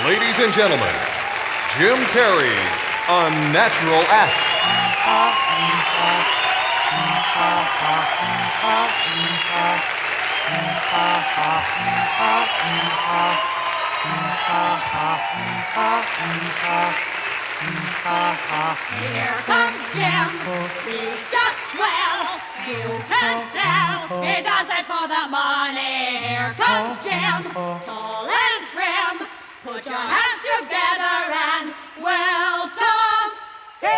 Ladies and gentlemen, Jim Carrey's Unnatural Act. Here comes Jim, he's just swell. You can tell he does it for the money. Here comes Jim, tall and trim. Put your hands together and welcome him.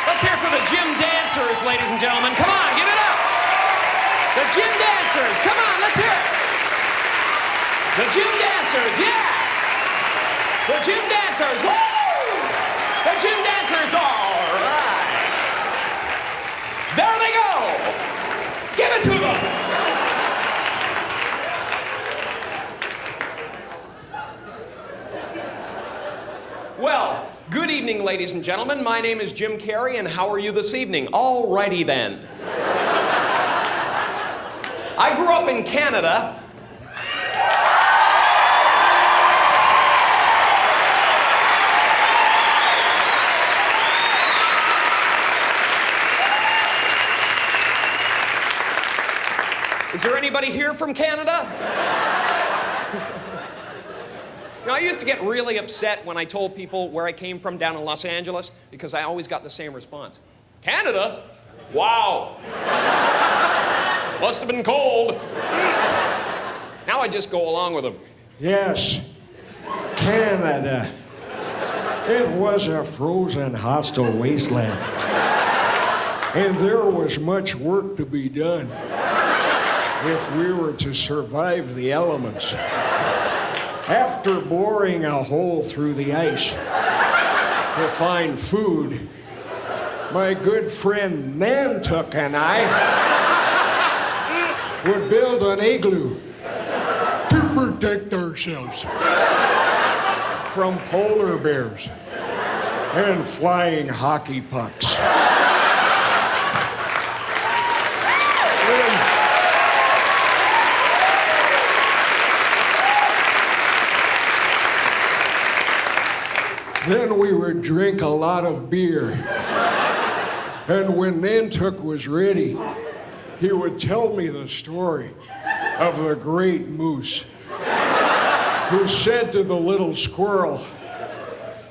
Let's hear it for the Gym Dancers, ladies and gentlemen. Come on, give it up. The Gym Dancers, come on, let's hear it. The Gym Dancers, yeah. The Gym Dancers, woo! The Gym Dancers, all right. There they go. Give it to them. Well, good evening, ladies and gentlemen. My name is Jim Carrey, and how are you this evening? All righty then. I grew up in Canada. Is there anybody here from Canada? You know, I used to get really upset when I told people where I came from down in Los Angeles because I always got the same response. Canada? Wow. Must have been cold. Now I just go along with them. Yes, Canada. It was a frozen, hostile wasteland. And there was much work to be done if we were to survive the elements. After boring a hole through the ice to find food, my good friend Nantuck and I would build an igloo to protect ourselves from polar bears and flying hockey pucks. Then we would drink a lot of beer. And when Nantuck was ready, he would tell me the story of the great moose who said to the little squirrel,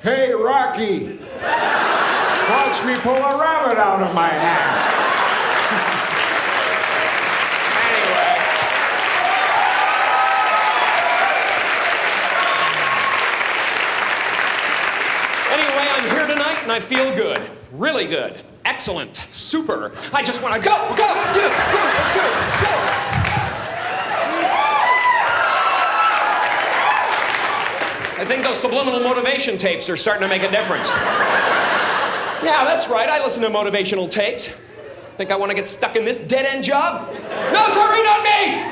"Hey, Rocky, watch me pull a rabbit out of my hat." Anyway, I'm here tonight and I feel good. Really good. Excellent. Super. I just want to go. I think those subliminal motivation tapes are starting to make a difference. Yeah, that's right. I listen to motivational tapes. Think I want to get stuck in this dead-end job? No, sorry, not me!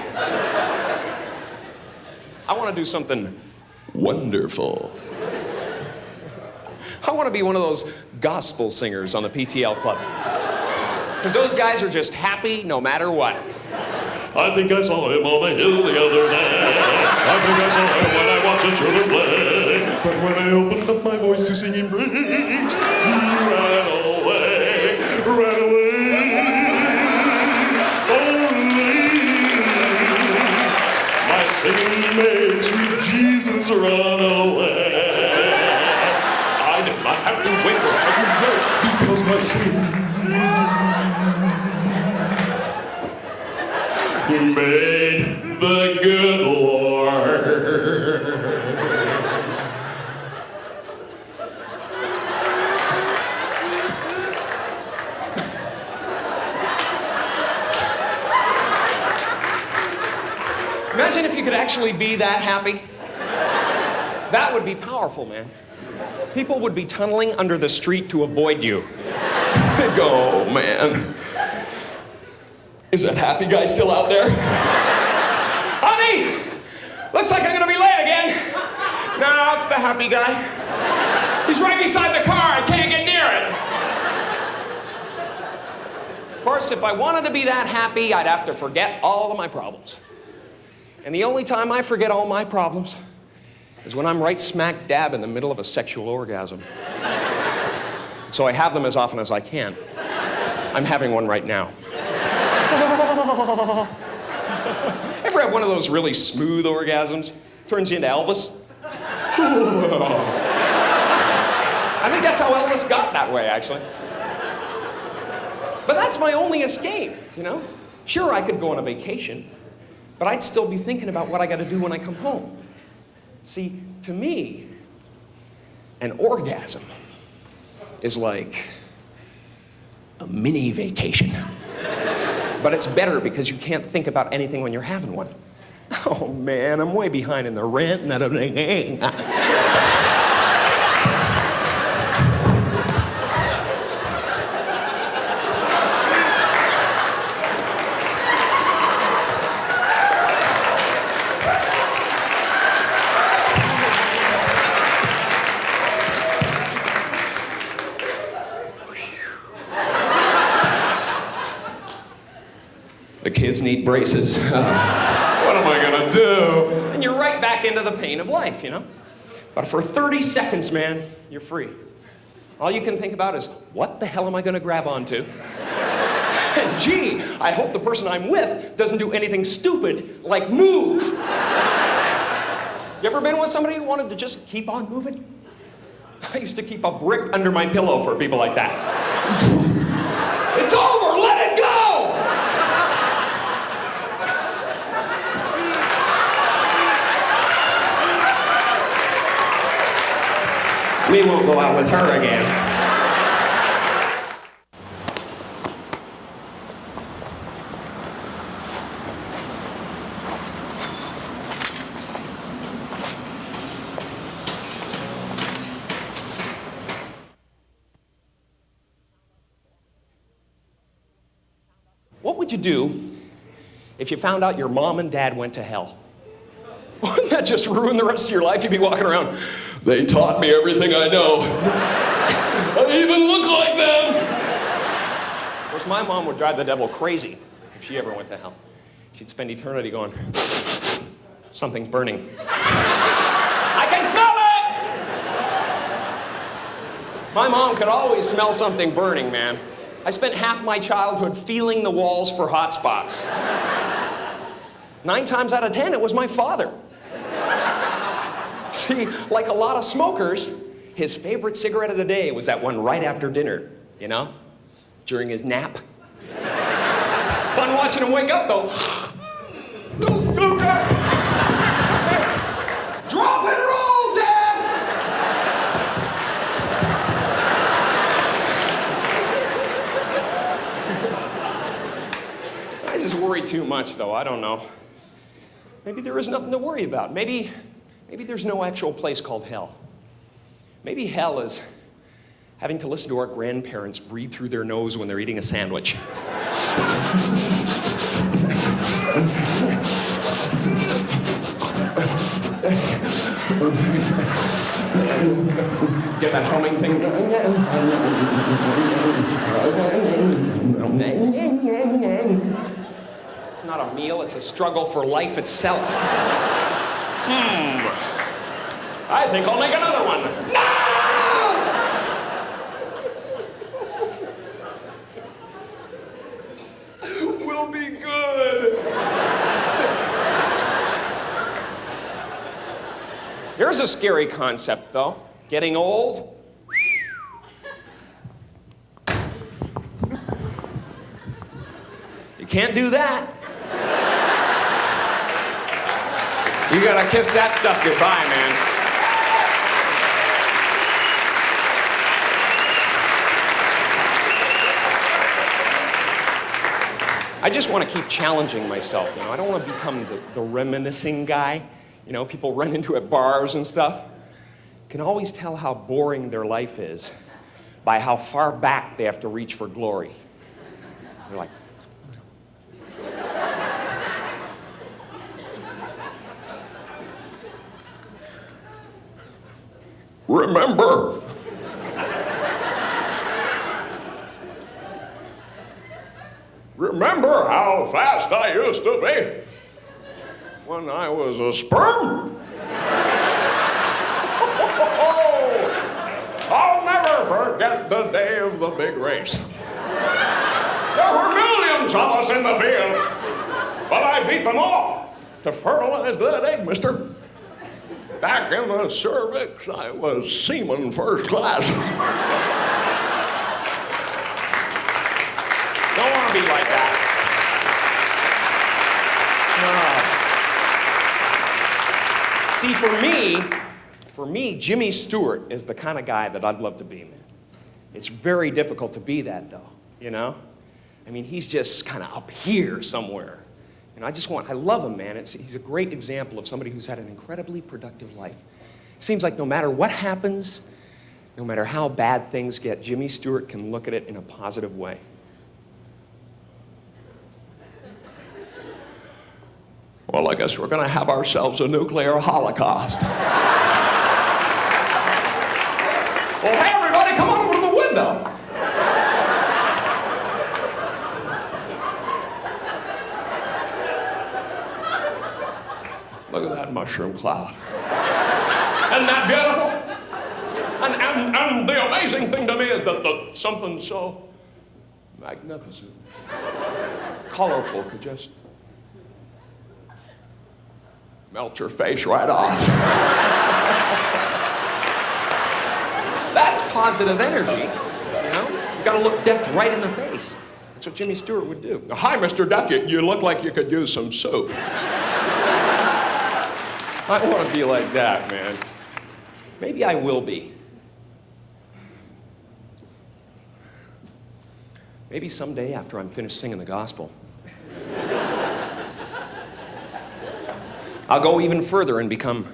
I want to do something wonderful. I want to be one of those gospel singers on the PTL Club. Because those guys are just happy no matter what. I think I saw him on the hill the other day. I think I saw him when I watched the children play. But when I opened up my voice to sing in praise, he ran away, ran away. Only my singing made sweet Jesus run away. I did not have to wait or take him away because my sin made the good Lord. actually be that happy? That would be powerful, man. People would be tunneling under the street to avoid you. They'd go, oh, man. Is that happy guy still out there? Honey! Looks like I'm gonna be late again. No, it's the happy guy. He's right beside the car. I can't get near it. Of course, if I wanted to be that happy, I'd have to forget all of my problems. And the only time I forget all my problems is when I'm right smack dab in the middle of a sexual orgasm. So I have them as often as I can. I'm having one right now. Ever have one of those really smooth orgasms? Turns you into Elvis? I think that's how Elvis got that way, actually. But that's my only escape, you know? Sure, I could go on a vacation, but I'd still be thinking about what I gotta do when I come home. See, to me, an orgasm is like a mini vacation. But it's better because you can't think about anything when you're having one. Oh man, I'm way behind in the rent and everything. The kids need braces. What am I gonna do? And you're right back into the pain of life, you know? But for 30 seconds, man, you're free. All you can think about is, what the hell am I gonna grab onto? And gee, I hope the person I'm with doesn't do anything stupid like move. You ever been with somebody who wanted to just keep on moving? I used to keep a brick under my pillow for people like that. It's over, let it go! We won't go out with her again. What would you do if you found out your mom and dad went to hell? Wouldn't that just ruin the rest of your life? You'd be walking around, they taught me everything I know. I even look like them. Of course, my mom would drive the devil crazy if she ever went to hell. She'd spend eternity going, something's burning. I can smell it! My mom could always smell something burning, man. I spent half my childhood feeling the walls for hot spots. 9 times out of 10, it was my father. See, like a lot of smokers, his favorite cigarette of the day was that one right after dinner, you know? During his nap. Fun watching him wake up, though. Drop and roll, Dad! I just worry too much, though. I don't know. Maybe there is nothing to worry about. Maybe there's no actual place called hell. Maybe hell is having to listen to our grandparents breathe through their nose when they're eating a sandwich. Get that humming thing. It's not a meal, it's a struggle for life itself. I think I'll make another one. No! We'll be good. Here's a scary concept, though. Getting old. You can't do that. You gotta kiss that stuff goodbye, man. I just want to keep challenging myself, you know. I don't want to become the reminiscing guy, you know, people run into at bars and stuff. Can always tell how boring their life is by how far back they have to reach for glory. They're like, remember how fast I used to be when I was a sperm? I'll never forget the day of the big race. There were millions of us in the field, but I beat them all to fertilize that egg, mister. Back in the cervix, I was seaman first class. Don't want to be like that. No. See, for me, Jimmy Stewart is the kind of guy that I'd love to be, man. It's very difficult to be that, though, you know? I mean, he's just kind of up here somewhere. And I love him, man. He's a great example of somebody who's had an incredibly productive life. It seems like no matter what happens, no matter how bad things get, Jimmy Stewart can look at it in a positive way. Well, I guess we're going to have ourselves a nuclear holocaust. Well, hey, everybody, come on over to the window. Look at that mushroom cloud. Isn't that beautiful? And the amazing thing to me is that something so magnificent, colorful could just melt your face right off. That's positive energy, you know? You gotta look death right in the face. That's what Jimmy Stewart would do. Hi, Mr. Death, you look like you could use some soup. I want to be like that, man. Maybe I will be. Maybe someday after I'm finished singing the gospel, I'll go even further and become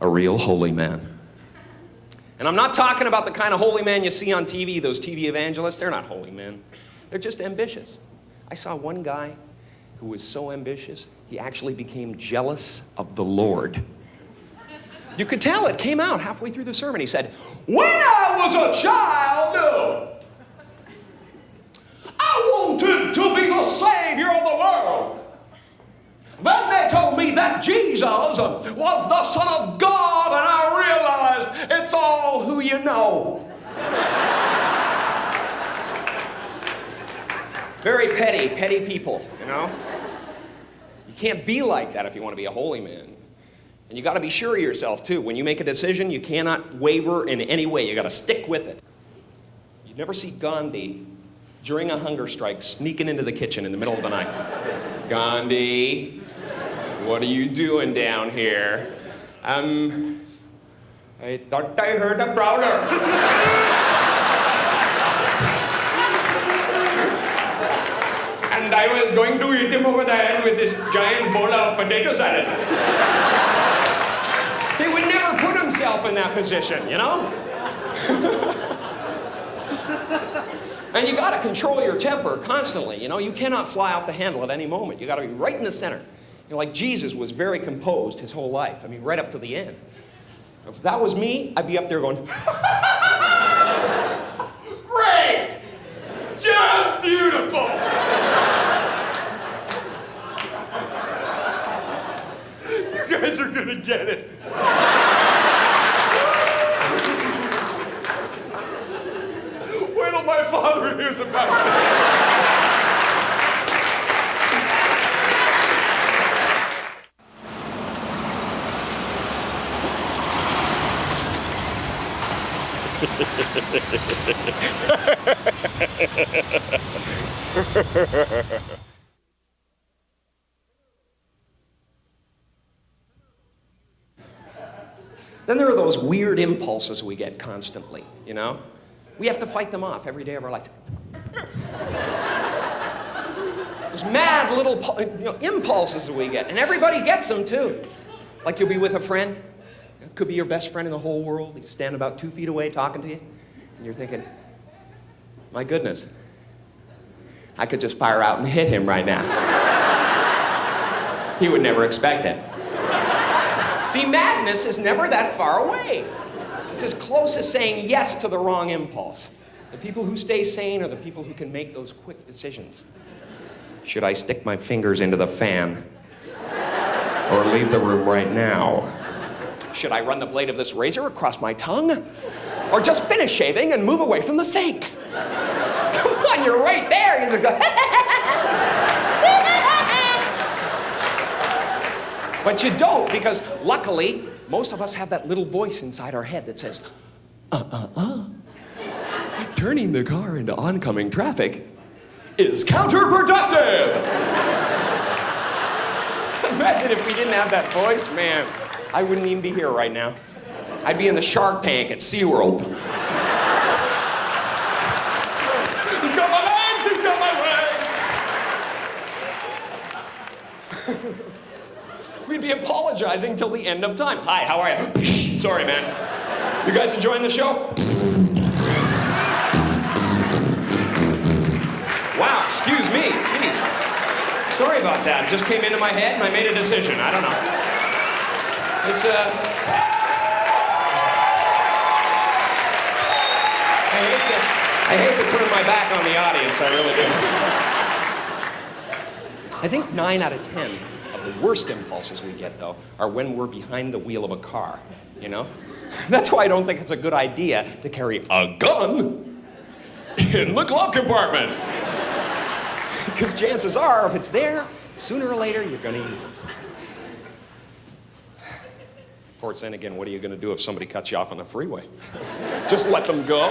a real holy man. And I'm not talking about the kind of holy man you see on TV, those TV evangelists. They're not holy men. They're just ambitious. I saw one guy who was so ambitious, he actually became jealous of the Lord. You could tell it came out halfway through the sermon. He said, when I was a child, I wanted to be the Savior of the world. Then they told me that Jesus was the Son of God, and I realized it's all who you know. Very petty people, you know? You can't be like that if you want to be a holy man. And you got to be sure of yourself, too. When you make a decision, you cannot waver in any way. You got to stick with it. You never see Gandhi during a hunger strike sneaking into the kitchen in the middle of the night. Gandhi, what are you doing down here? I thought I heard a prowler. And I was going to eat him over the head with this giant bowl of potato salad. He would never put himself in that position, you know? And you gotta control your temper constantly, you know? You cannot fly off the handle at any moment. You gotta be right in the center. You know, like Jesus was very composed his whole life. I mean, right up to the end. If that was me, I'd be up there going, great! Just beautiful! You guys are gonna get it. Wait till my father hears about it. Then there are those weird impulses we get constantly, you know? We have to fight them off every day of our lives. Those mad little impulses that we get. And everybody gets them, too. Like you'll be with a friend. It could be your best friend in the whole world. He's standing about 2 feet away talking to you. And you're thinking, my goodness, I could just fire out and hit him right now. He would never expect it. See, madness is never that far away. It's as close as saying yes to the wrong impulse. The people who stay sane are the people who can make those quick decisions. Should I stick my fingers into the fan? Or leave the room right now? Should I run the blade of this razor across my tongue? Or just finish shaving and move away from the sink? Come on, you're right there. You just go, But you don't, because luckily, most of us have that little voice inside our head that says, turning the car into oncoming traffic is counterproductive. Imagine if we didn't have that voice, man. I wouldn't even be here right now. I'd be in the Shark Tank at SeaWorld. He's got my legs, he's got my legs. We'd be apologizing till the end of time. Hi, how are you? Sorry, man. You guys enjoying the show? Wow, excuse me. Jeez. Sorry about that. It just came into my head and I made a decision. I don't know. It's, I hate to turn my back on the audience. I really do. I think 9 out of 10 of the worst impulses we get, though, are when we're behind the wheel of a car, you know? That's why I don't think it's a good idea to carry a gun in the glove compartment. Because chances are, if it's there, sooner or later, you're going to use it. Of course, then again, what are you going to do if somebody cuts you off on the freeway? Just let them go?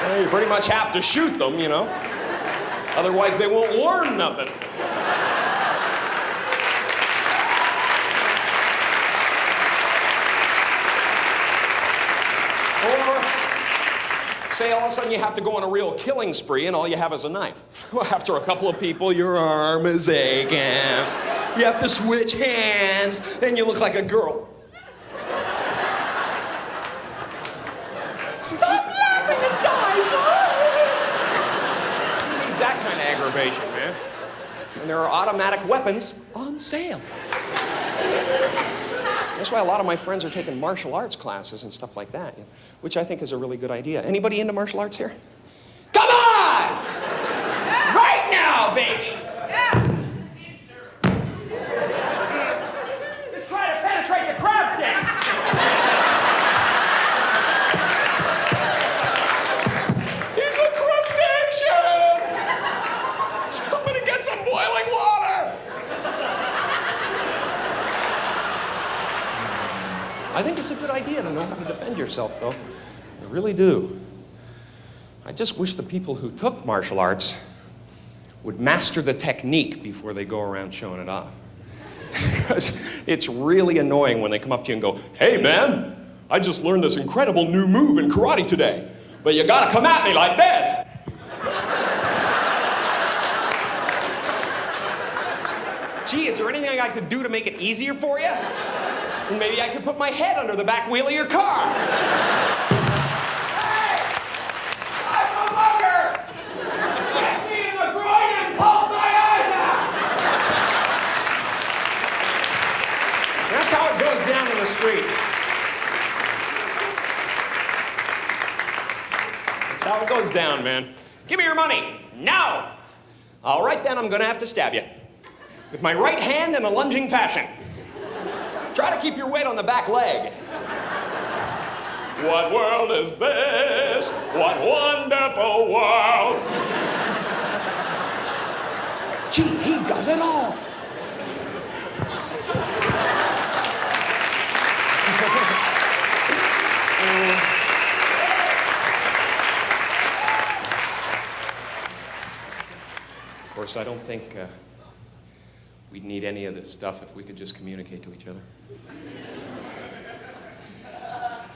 Well, you pretty much have to shoot them, you know? Otherwise, they won't learn nothing. Say all of a sudden you have to go on a real killing spree and all you have is a knife. Well, after a couple of people, your arm is aching. You have to switch hands, and you look like a girl. Stop laughing and die, boy! It's that kind of aggravation, man. And there are automatic weapons on sale. That's why a lot of my friends are taking martial arts classes and stuff like that, which I think is a really good idea. Anybody into martial arts here? Come on! Right now, baby! Just try to penetrate the crab sticks! He's a crustacean! Somebody get some boiling water! I think it's a good idea to know how to defend yourself, though. I really do. I just wish the people who took martial arts would master the technique before they go around showing it off. Because it's really annoying when they come up to you and go, "Hey, man, I just learned this incredible new move in karate today, but you gotta come at me like this." Gee, is there anything I could do to make it easier for you? Maybe I could put my head under the back wheel of your car. Hey! I'm a mugger! Get me in the groin and poke my eyes out! That's how it goes down in the street. That's how it goes down, man. Give me your money, now! All right, then, I'm gonna have to stab you. With my right hand in a lunging fashion. Try to keep your weight on the back leg. What world is this? What wonderful world. Gee, he does it all. Of course, I don't think we'd need any of this stuff if we could just communicate to each other.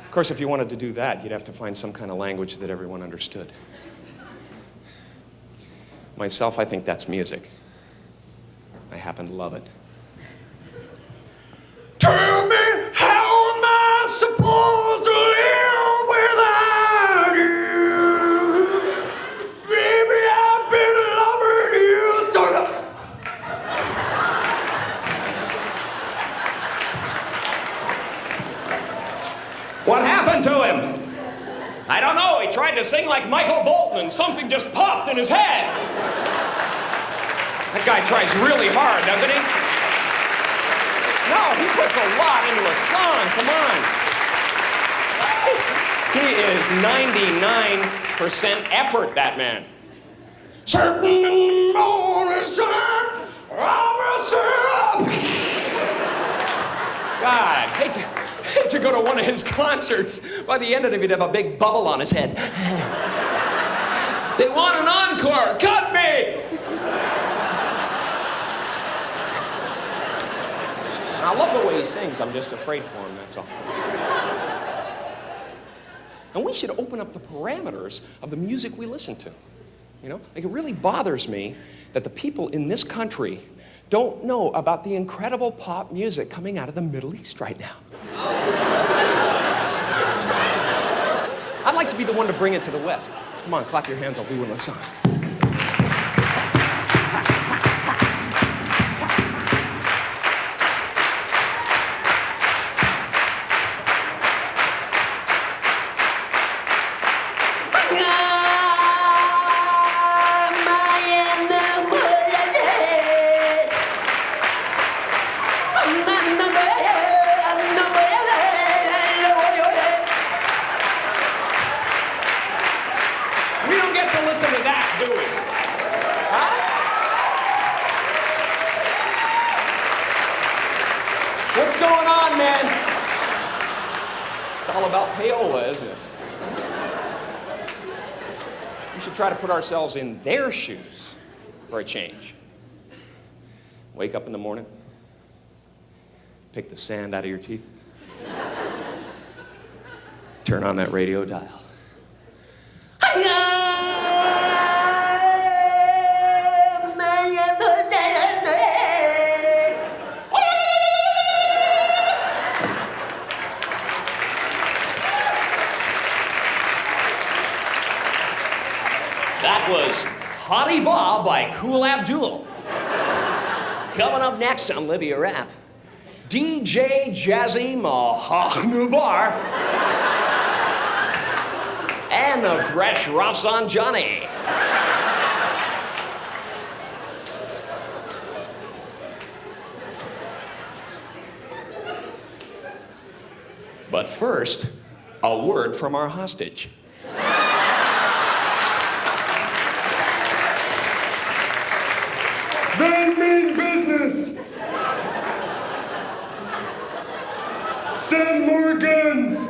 Of course, if you wanted to do that, you'd have to find some kind of language that everyone understood. Myself, I think that's music. I happen to love it. Tell me, how am I supposed to live without you? Baby, I've been loving you so long. What happened to him? I don't know. He tried to sing like Michael Bolton and something just popped in his head. That guy tries really hard, doesn't he? No, he puts a lot into a song. Come on. He is 99% effort, that man. Certain morning sun, God, hate to go to one of his concerts. By the end of it, he'd have a big bubble on his head. They want an encore. Cut me! I love the way he sings. I'm just afraid for him, that's all. And we should open up the parameters of the music we listen to. You know, like, it really bothers me that the people in this country don't know about the incredible pop music coming out of the Middle East right now. I'd like to be the one to bring it to the West. Come on, clap your hands, I'll do one with a song. We don't get to listen to that, do we? Huh? What's going on, man? It's all about payola, isn't it? We should try to put ourselves in their shoes for a change. Wake up in the morning, pick the sand out of your teeth, turn on that radio dial. That was Hottie Bob by Kool Abdul. Coming up next on Libya Rap, DJ Jazzy Mahachnubar and the Fresh Rafsanjani. But first, a word from our hostage. They mean business. Send more guns.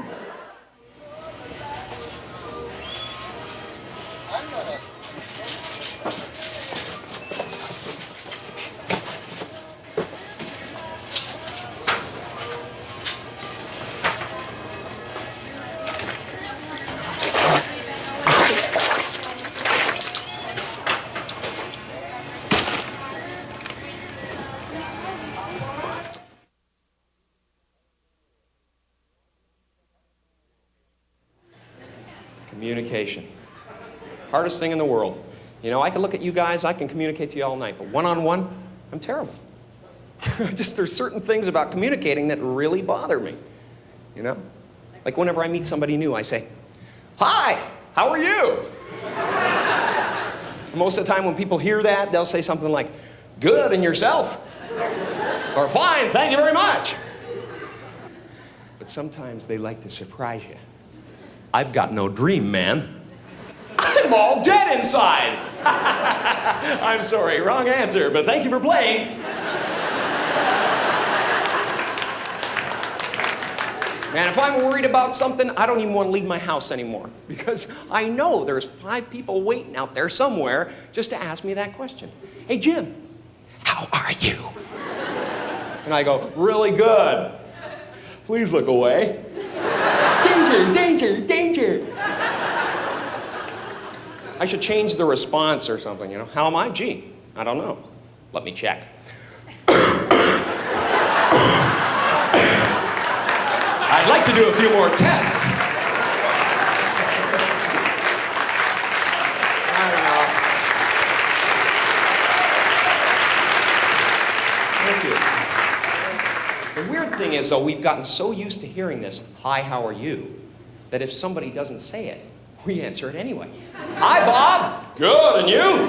Communication. Hardest thing in the world. You know, I can look at you guys, I can communicate to you all night, but one-on-one, I'm terrible. Just, there's certain things about communicating that really bother me. You know? Like whenever I meet somebody new, I say, "Hi, how are you?" Most of the time when people hear that, they'll say something like, "Good, and yourself?" Or, "Fine, thank you very much." But sometimes they like to surprise you. "I've got no dream, man. I'm all dead inside." I'm sorry, wrong answer, but thank you for playing. Man, if I'm worried about something, I don't even want to leave my house anymore, because I know there's 5 people waiting out there somewhere just to ask me that question. "Hey, Jim, how are you?" And I go, "Really good. Please look away. Danger, danger, danger." I should change the response or something, you know? How am I? Gee, I don't know. Let me check. I'd like to do a few more tests. Thank you. The weird thing is, though, we've gotten so used to hearing this, "Hi, how are you?" that if somebody doesn't say it, we answer it anyway. "Hi, Bob." "Good, and you?"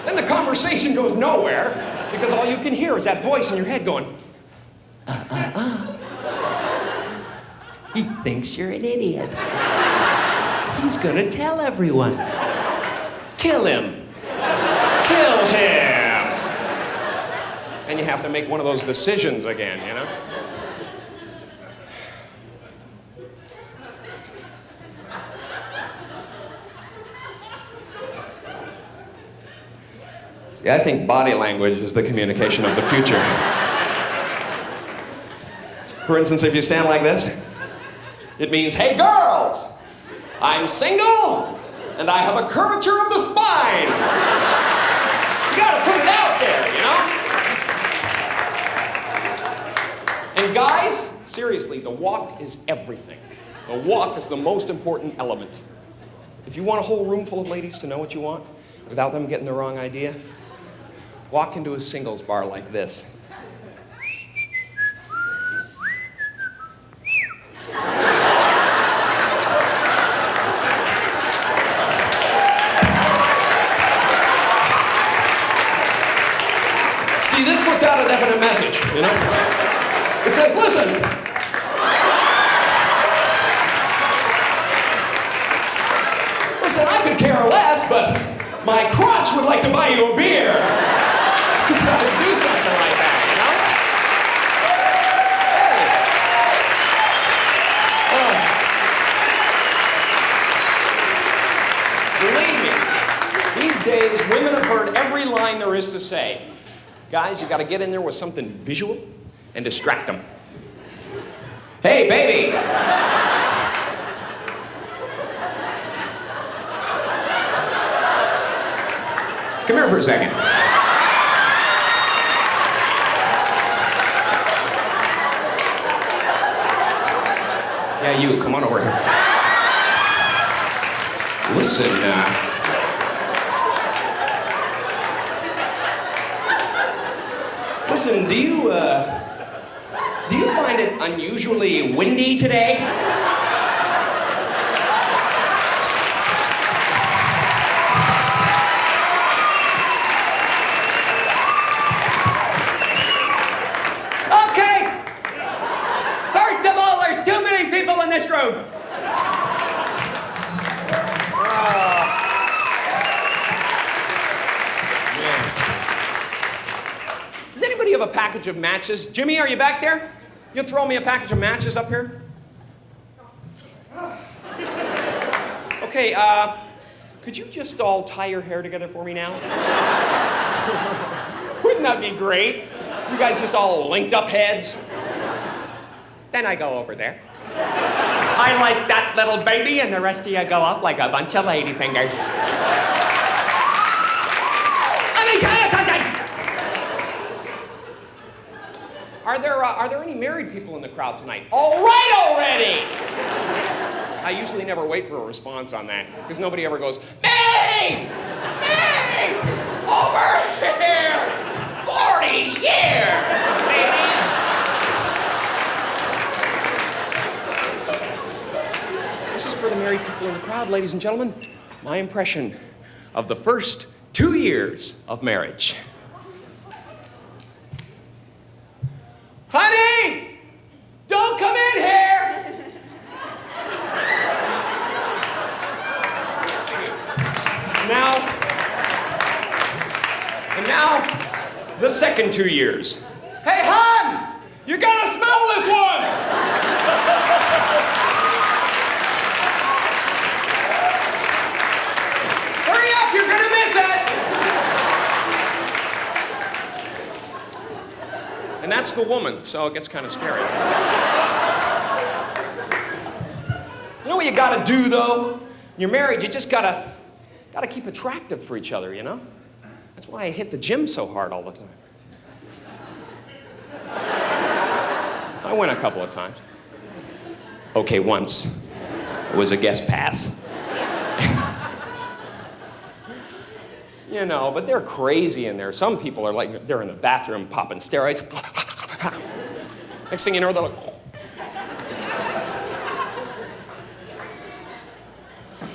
Then the conversation goes nowhere because all you can hear is that voice in your head going, He thinks you're an idiot. He's gonna tell everyone. Kill him. Kill him. And you have to make one of those decisions again, you know? See, I think body language is the communication of the future. For instance, if you stand like this, it means, "Hey girls, I'm single and I have a curvature of the spine." You gotta put it out there, you know? And guys, seriously, the walk is everything. The walk is the most important element. If you want a whole room full of ladies to know what you want without them getting the wrong idea, walk into a singles bar like this. See, this puts out a definite message, you know? It says, listen, I could care less, but my crotch would like to buy you a beer. You gotta do something like that, you know? Hey. Believe me, these days, women have heard every line there is to say. Guys, you gotta get in there with something visual and distract them. "Hey, baby." Come here for a second. Yeah, you, come on over here. Listen, Listen, do you find it unusually windy today? Okay. First of all, there's too many people in this room. Does anybody have a package of matches? Jimmy, are you back there? You throw me a package of matches up here? Okay, could you just all tie your hair together for me now? Wouldn't that be great? You guys just all linked up heads. Then I go over there. I like that little baby, and the rest of you go up like a bunch of ladyfingers. Let me tell you something! Are there any married people in the crowd tonight? All right already! I usually never wait for a response on that, because nobody ever goes, "Me! Me! Over here! 40 years, baby!" This is for the married people in the crowd, ladies and gentlemen. My impression of the first 2 years of marriage. Honey! Don't come in here! Now, the second 2 years. Hey, hon! You gotta smell this one! Hurry up, you're gonna miss it! And that's the woman, so it gets kind of scary. You know what you gotta do, though? You're married, you just gotta keep attractive for each other, you know? That's why I hit the gym so hard all the time. I went a couple of times. Okay, once. It was a guest pass. You know, but they're crazy in there. Some people are like, they're in the bathroom popping steroids. Next thing you know, they're like...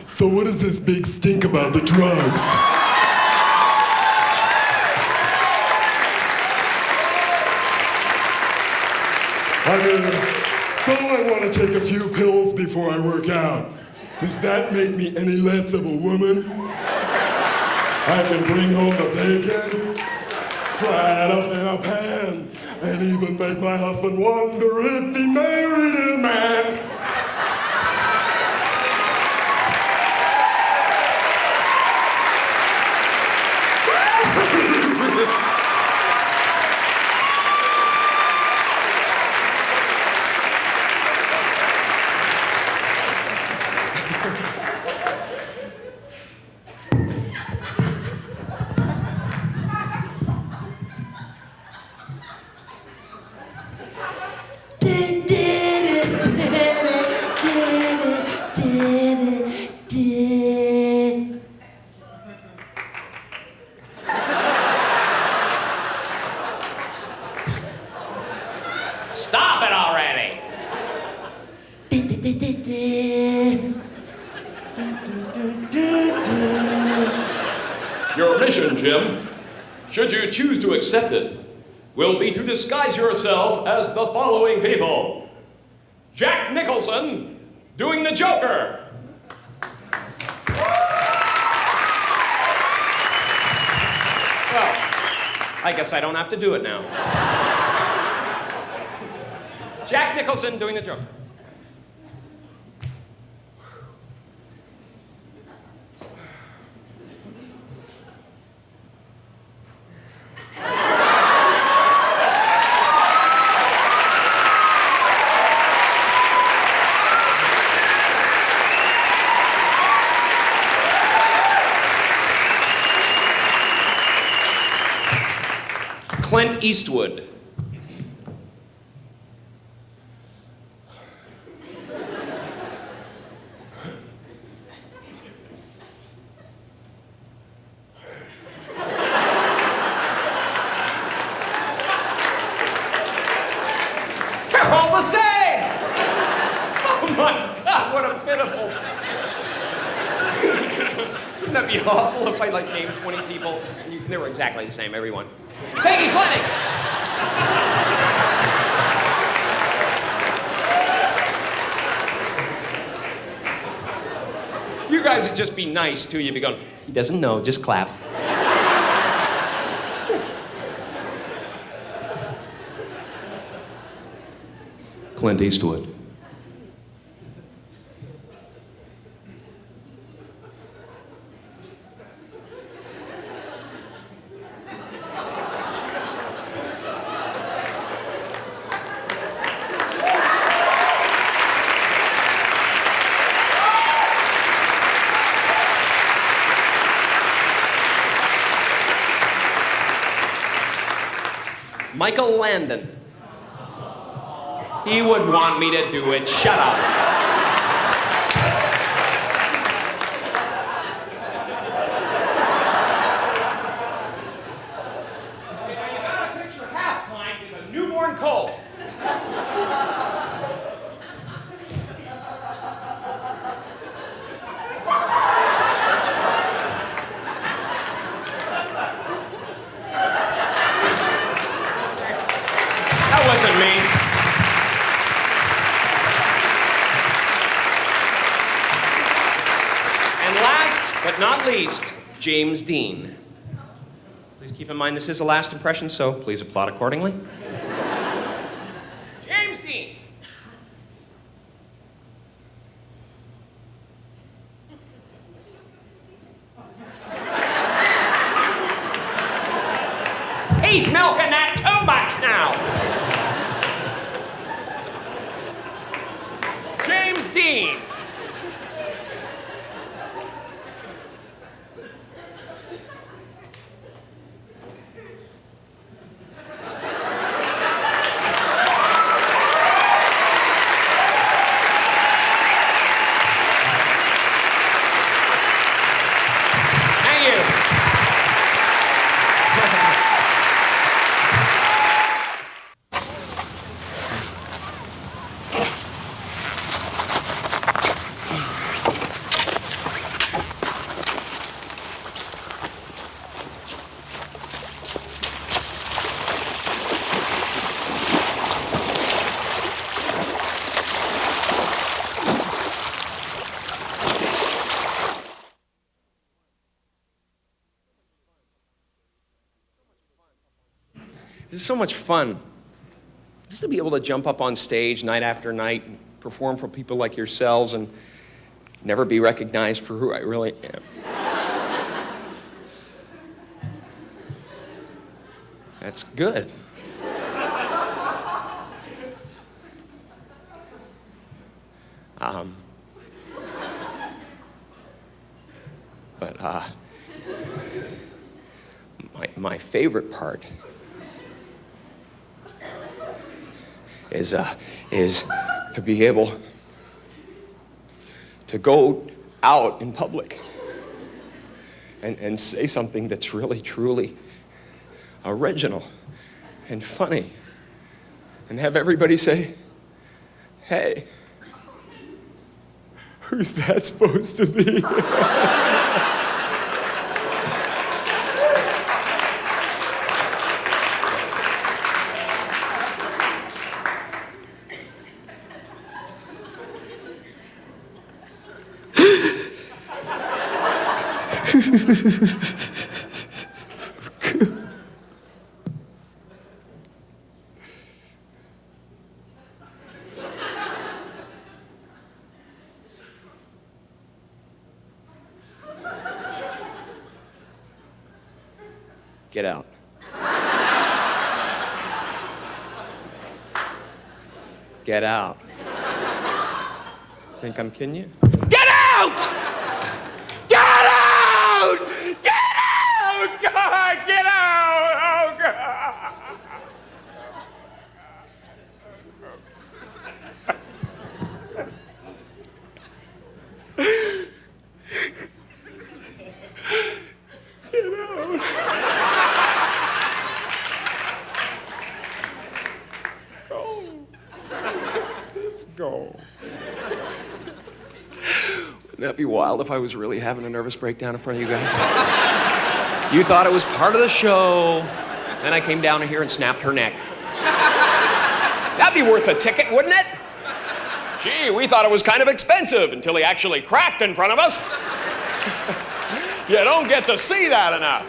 So what is this big stink about the drugs? So I want to take a few pills before I work out. Does that make me any less of a woman? I can bring home the bacon, fry it up in a pan, and even make my husband wonder if he married a man. Stop it already! Your mission, Jim, should you choose to accept it, will be to disguise yourself as the following people. Jack Nicholson, doing the Joker. Well, I guess I don't have to do it now. Jack Nicholson doing the Joker. Clint Eastwood. They're all the same! Oh my God, what a pitiful... Wouldn't that be awful if I named 20 people and they were exactly the same, everyone? Peggy Fleming! You guys would just be nice, too. You'd be going, he doesn't know, just clap. Clint Eastwood. Michael Landon. He would want me to do it. Shut up. You got a picture half pint with a newborn colt. That wasn't me. And last but not least, James Dean. Please keep in mind this is a last impression, so please applaud accordingly. James Dean. He's milking that too much now. James Dean. It's so much fun. Just to be able to jump up on stage night after night and perform for people like yourselves and never be recognized for who I really am. That's good. But my favorite part is to be able to go out in public and say something that's really, truly original and funny and have everybody say, hey, who's that supposed to be? Get out. Get out. Think I'm kidding you? Get out! Get out! Get out! God, get out! Oh, God! Go. Wouldn't that be wild if I was really having a nervous breakdown in front of you guys? You thought it was part of the show. Then I came down here and snapped her neck. That'd be worth a ticket, wouldn't it? Gee, we thought it was kind of expensive until he actually cracked in front of us. You don't get to see that enough.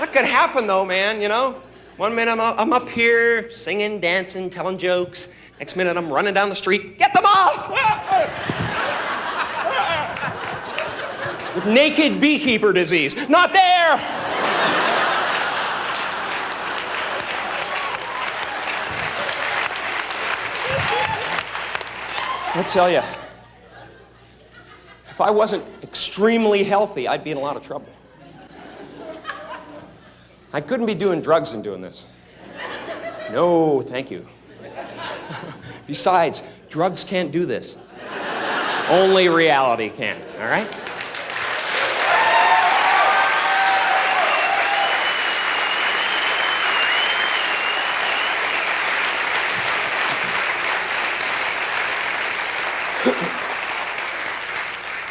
That could happen though, man, you know? One minute I'm up here singing, dancing, telling jokes. Next minute, I'm running down the street. Get them off! With naked beekeeper disease. Not there! I'll tell you, if I wasn't extremely healthy, I'd be in a lot of trouble. I couldn't be doing drugs and doing this. No, thank you. Besides, drugs can't do this. Only reality can, all right?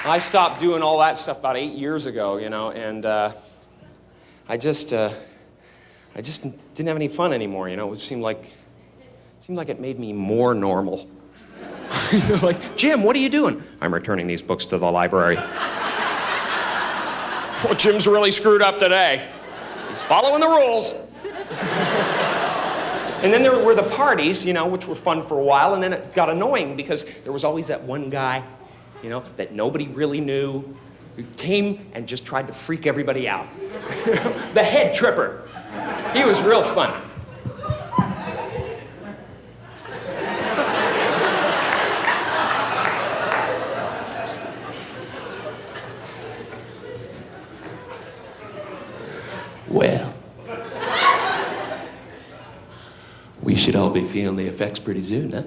I stopped doing all that stuff about 8 years ago, you know, and I just didn't have any fun anymore, you know. It seemed like it made me more normal. Like, Jim, what are you doing? I'm returning these books to the library. Well, Jim's really screwed up today. He's following the rules. And then there were the parties, you know, which were fun for a while, and then it got annoying because there was always that one guy, you know, that nobody really knew, who came and just tried to freak everybody out. The head tripper. He was real fun. Well, we should all be feeling the effects pretty soon, huh?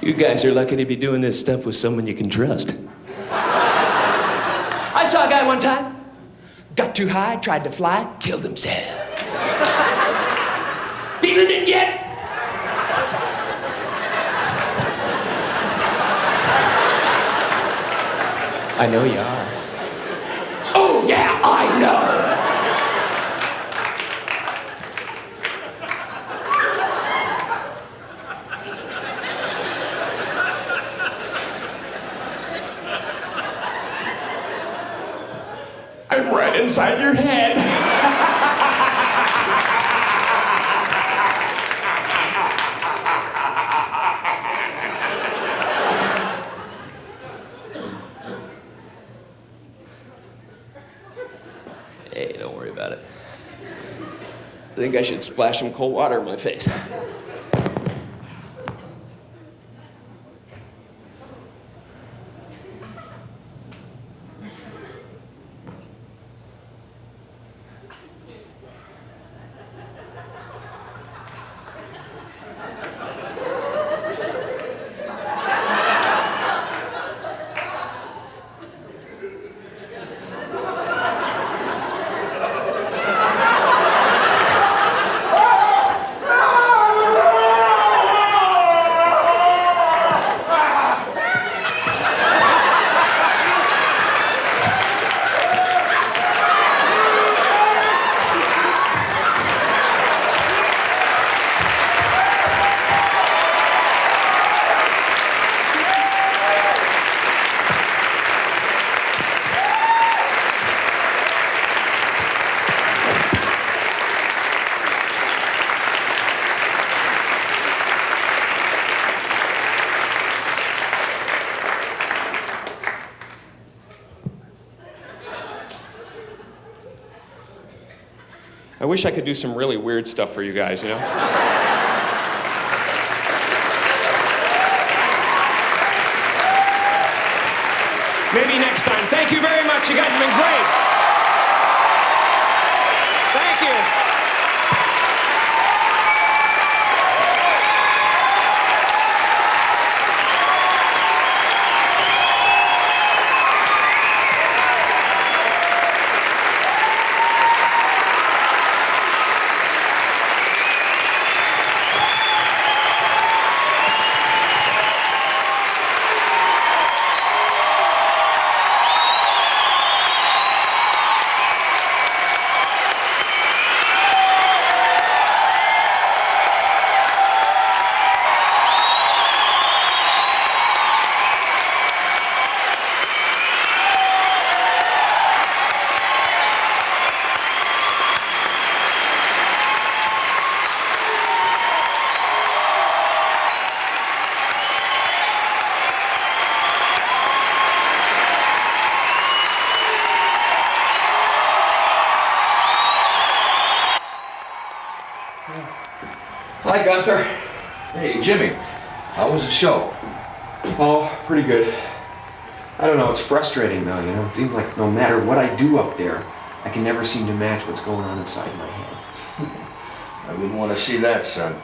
You guys are lucky to be doing this stuff with someone you can trust. I saw a guy one time, got too high, tried to fly, killed himself. Feeling it yet? I know you are. Oh, yeah, I know. right inside your head. Hey, don't worry about it. I think I should splash some cold water in my face. I wish I could do some really weird stuff for you guys, you know? Maybe next time. Thank you very much. You guys have been great. Thank you. Hi, Gunther. Hey, Jimmy. How was the show? Oh, pretty good. I don't know, it's frustrating though, you know? It seems like no matter what I do up there, I can never seem to match what's going on inside my head. I wouldn't want to see that, son.